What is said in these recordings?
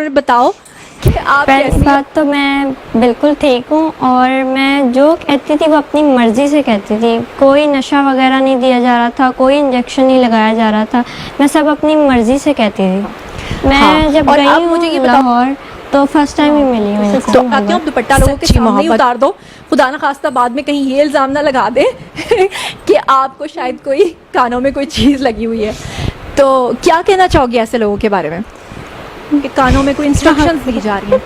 انہوں نے بتاؤ کہ آپ پہلی بات تو میں بالکل ٹھیک ہوں، اور میں جو کہتی تھی وہ اپنی مرضی سے کہتی تھی. کوئی نشہ وغیرہ نہیں دیا جا رہا تھا، کوئی انجیکشن نہیں لگایا جا رہا تھا، میں سب اپنی مرضی سے کہتی تھی. میں جب گئی ہوں لاہور تو فرسٹ ٹائم ہی ملی ہوں. تو آتے ہوں دوپٹہ لوگوں کے سامنے ہی اتار دو، خدا نہ خواستہ بعد میں کہیں یہ الزام نہ لگا دے کہ آپ کو شاید کوئی کانوں میں کوئی چیز لگی ہوئی ہے. تو کیا کہنا چاہو گے ایسے لوگوں کے بارے میں کہ کانوں میں کوئی انسٹرکشنز دی جا رہی ہیں؟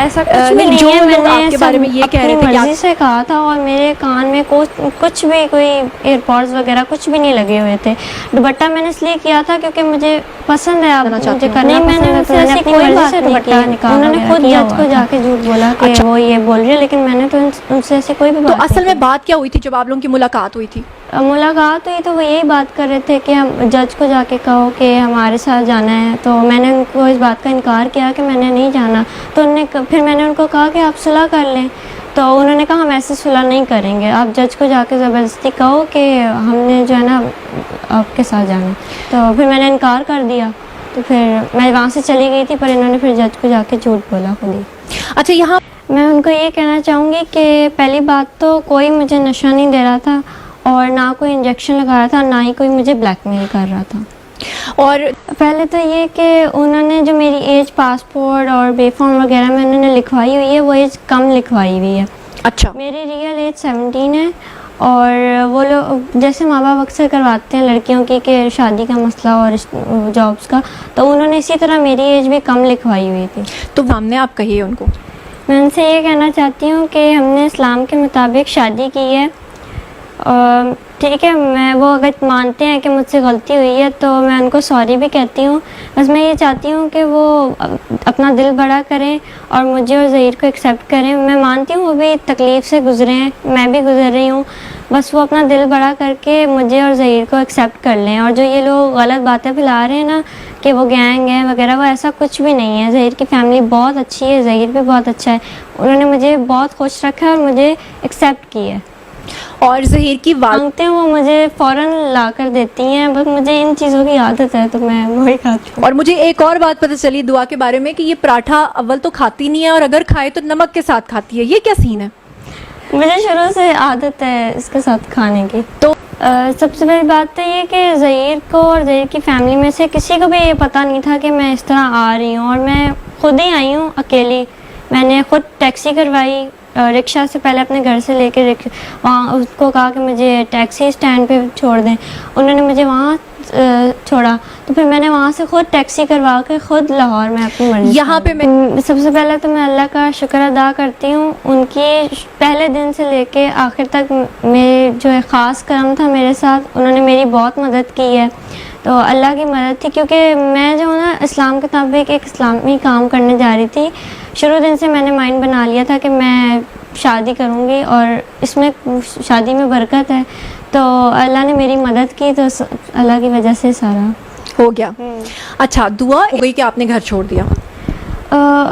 ایسا کچھ بھی نہیں ہے، میں نے کے بارے میں یہ کہہ رہے تھے اپنی مرضی سے کہا تھا، اور میرے کان میں کچھ بھی کوئی ایئر پوڈز وغیرہ کچھ بھی نہیں لگے ہوئے تھے. دوپٹہ میں نے اس لیے کیا تھا کیونکہ مجھے پسند ہے. آپ مجھے کرنا میں نے ان سے ایسی کوئی بات نہیں کی. انہوں نے خود جج کو جا کے جھوٹ بولا کہ وہ یہ بول رہی ہے، لیکن میں نے تو ان سے ایسی کوئی بھی بات. تو اصل میں بات کیا ہوئی تھی جب آپ لوگوں کی ملاقات ہوئی تھی؟ ملاقات ہوئی تو وہ یہی بات کر رہے تھے کہ ہم جج کو جا کے کہو کہ ہمارے ساتھ جانا ہے. تو میں نے ان کو اس بات کا انکار کیا کہ میں نے نہیں جانا. تو پھر میں نے ان کو کہا کہ آپ صلح کر لیں. تو انہوں نے کہا ہم ایسے صلح نہیں کریں گے، آپ جج کو جا کے زبردستی کہو کہ ہم نے جو ہے نا آپ کے ساتھ جانا. تو پھر میں نے انکار کر دیا. تو پھر میں وہاں سے چلی گئی تھی، پر انہوں نے پھر جج کو جا کے جھوٹ بولا خود ہی. اچھا، یہاں میں ان کو یہ کہنا چاہوں گی کہ پہلی بات تو کوئی مجھے نشہ نہیں دے رہا تھا، اور نہ کوئی انجیکشن لگایا تھا، نہ ہی کوئی مجھے بلیک میل کر رہا تھا. اور پہلے تو یہ کہ انہوں نے جو میری ایج پاسپورٹ اور بے فارم وغیرہ میں انہوں نے لکھوائی ہوئی ہے وہ ایج کم لکھوائی ہوئی ہے. اچھا، میری ریئل ایج 17 ہے. اور وہ لوگ جیسے ماں باپ اکثر کرواتے ہیں لڑکیوں کی کہ شادی کا مسئلہ اور جابس کا، تو انہوں نے اسی طرح میری ایج بھی کم لکھوائی ہوئی تھی. تو سامنے آپ کہیے ان کو. میں ان سے یہ کہنا چاہتی ہوں کہ ہم نے اسلام کے مطابق شادی کی ہے. ٹھیک ہے، وہ اگر مانتے ہیں کہ مجھ سے غلطی ہوئی ہے تو میں ان کو سوری بھی کہتی ہوں. بس میں یہ چاہتی ہوں کہ وہ اپنا دل بڑا کریں اور مجھے اور ظہیر کو ایکسیپٹ کریں. میں مانتی ہوں وہ بھی تکلیف سے گزرے ہیں، میں بھی گزر رہی ہوں. بس وہ اپنا دل بڑا کر کے مجھے اور ظہیر کو ایکسیپٹ کر لیں. اور جو یہ لوگ غلط باتیں پھیلا رہے ہیں نا کہ وہ گینگ ہے وغیرہ، وہ ایسا کچھ بھی نہیں ہے. ظہیر کی فیملی بہت اچھی ہے، ظہیر بھی بہت اچھا ہے. انہوں نے مجھے بہت خوش رکھا ہے اور مجھے ایکسیپٹ کی ہے. اور ظہیر کی مانگتے ہیں وہ مجھے فوراً لا کر دیتی ہیں. بس مجھے ان چیزوں کی عادت ہے تو میں وہی کھاتی ہوں. اور مجھے ایک اور بات پتہ چلی دعا کے بارے میں کہ یہ پراٹھا اول تو کھاتی نہیں ہے، اور اگر کھائے تو نمک کے ساتھ کھاتی ہے. یہ کیا سین ہے؟ مجھے شروع سے عادت ہے اس کے ساتھ کھانے کی. تو سب سے بڑی بات تو یہ کہ ظہیر کو اور ظہیر کی فیملی میں سے کسی کو بھی یہ پتہ نہیں تھا کہ میں اس طرح آ رہی ہوں. اور میں خود ہی آئی ہوں اکیلی. میں نے خود ٹیکسی کروائی رکشہ سے، پہلے اپنے گھر سے لے کے وہاں اس کو کہا کہ مجھے ٹیکسی اسٹینڈ پہ چھوڑ دیں. انہوں نے مجھے وہاں چھوڑا. تو پھر میں نے وہاں سے خود ٹیکسی کروا کے خود لاہور میں اپنی مرضی. یہاں پہ میں سب سے پہلے تو میں اللہ کا شکر ادا کرتی ہوں. ان کی پہلے دن سے لے کے آخر تک میرے جو ہے خاص کرم تھا میرے ساتھ. انہوں نے میری بہت مدد کی ہے. تو اللہ کی مدد تھی، کیونکہ میں جو نا اسلام کے مطابق ایک اسلامی کام کرنے جا رہی تھی. شروع دن سے میں نے مائنڈ بنا لیا تھا کہ میں شادی کروں گی اور اس میں شادی میں برکت ہے. تو اللہ نے میری مدد کی، تو اللہ کی وجہ سے سارا ہو گیا. اچھا، دعا ہو گئی کہ آپ نے گھر چھوڑ دیا؟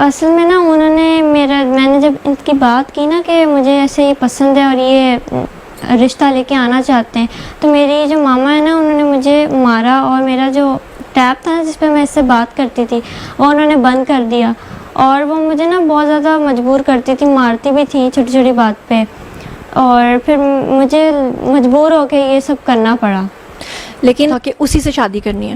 اصل میں نا انہوں نے میں نے جب ان کی بات کی نا کہ مجھے ایسے یہ پسند ہے اور یہ رشتہ لے کے آنا چاہتے ہیں، تو میری جو ماما ہے نا انہوں نے مجھے مارا، اور میرا جو ٹیپ تھا نا جس پہ میں اس سے بات کرتی تھی وہ انہوں نے بند کر دیا. اور وہ مجھے نا بہت زیادہ مجبور کرتی تھی، مارتی بھی تھی چھوٹی چھوٹی بات پہ. اور پھر مجھے مجبور ہو کے یہ سب کرنا پڑا. لیکن کہ اسی سے شادی کرنی ہے؟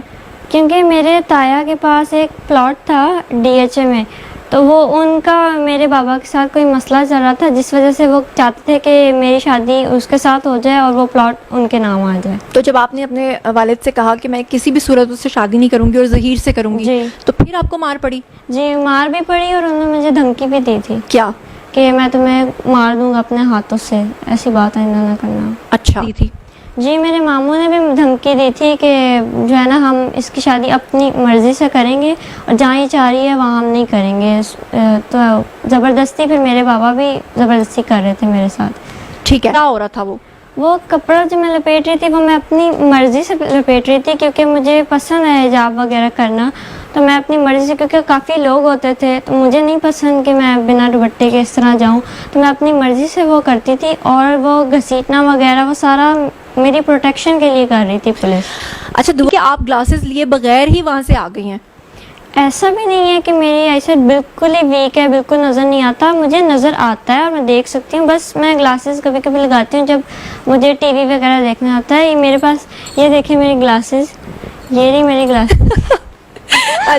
کیونکہ میرے تایا کے پاس ایک پلاٹ تھا DHA میں، تو وہ ان کا میرے بابا کے ساتھ کوئی مسئلہ چل رہا تھا، جس وجہ سے وہ چاہتے تھے کہ میری شادی اس کے ساتھ ہو جائے اور وہ پلاٹ ان کے نام آ جائے. تو جب آپ نے اپنے والد سے کہا کہ میں کسی بھی صورت اس سے شادی نہیں کروں گی اور ظہیر سے کروں گی، جی، تو پھر آپ کو مار پڑی؟ جی مار بھی پڑی، اور انہوں نے مجھے دھمکی بھی دی تھی. کیا؟ کہ میں تمہیں مار دوں گا اپنے ہاتھوں سے، ایسی بات آئندہ نہ کرنا. اچھا دی تھی؟ جی، میرے ماموں نے بھی دھمکی دی تھی کہ جو ہے نا ہم اس کی شادی اپنی مرضی سے کریں گے، اور جہاں یہ چاہ رہی ہے وہاں ہم نہیں کریں گے. تو زبردستی پھر میرے بابا بھی زبردستی کر رہے تھے میرے ساتھ. ٹھیک ہے، کیا ہو رہا تھا؟ وہ کپڑا جو میں لپیٹ رہی تھی وہ میں اپنی مرضی سے لپیٹ رہی تھی، کیونکہ مجھے پسند ہے حجاب وغیرہ کرنا. تو میں اپنی مرضی سے، کیونکہ کافی لوگ ہوتے تھے تو مجھے نہیں پسند کہ میں بنا دوپٹے کے اس طرح جاؤں، تو میں اپنی مرضی سے وہ کرتی تھی. اور وہ گھسیٹنا وغیرہ وہ سارا میری پروٹیکشن کے لیے کر رہی تھی پولیس. اچھا، کہ آپ گلاسز لیے بغیر ہی وہاں سے آ گئی ہیں؟ ایسا بھی نہیں ہے کہ میری آئی سائٹ بالکل ہی ویک ہے, بالکل نظر نہیں آتا, مجھے نظر آتا ہے اور میں دیکھ سکتی ہوں. بس میں گلاسز کبھی کبھی لگاتی ہوں جب مجھے ٹی وی وغیرہ دیکھنا ہوتا ہے. یہ میرے پاس, یہ دیکھیں میری گلاسز, یہ نہیں میری گلاسز. اچھا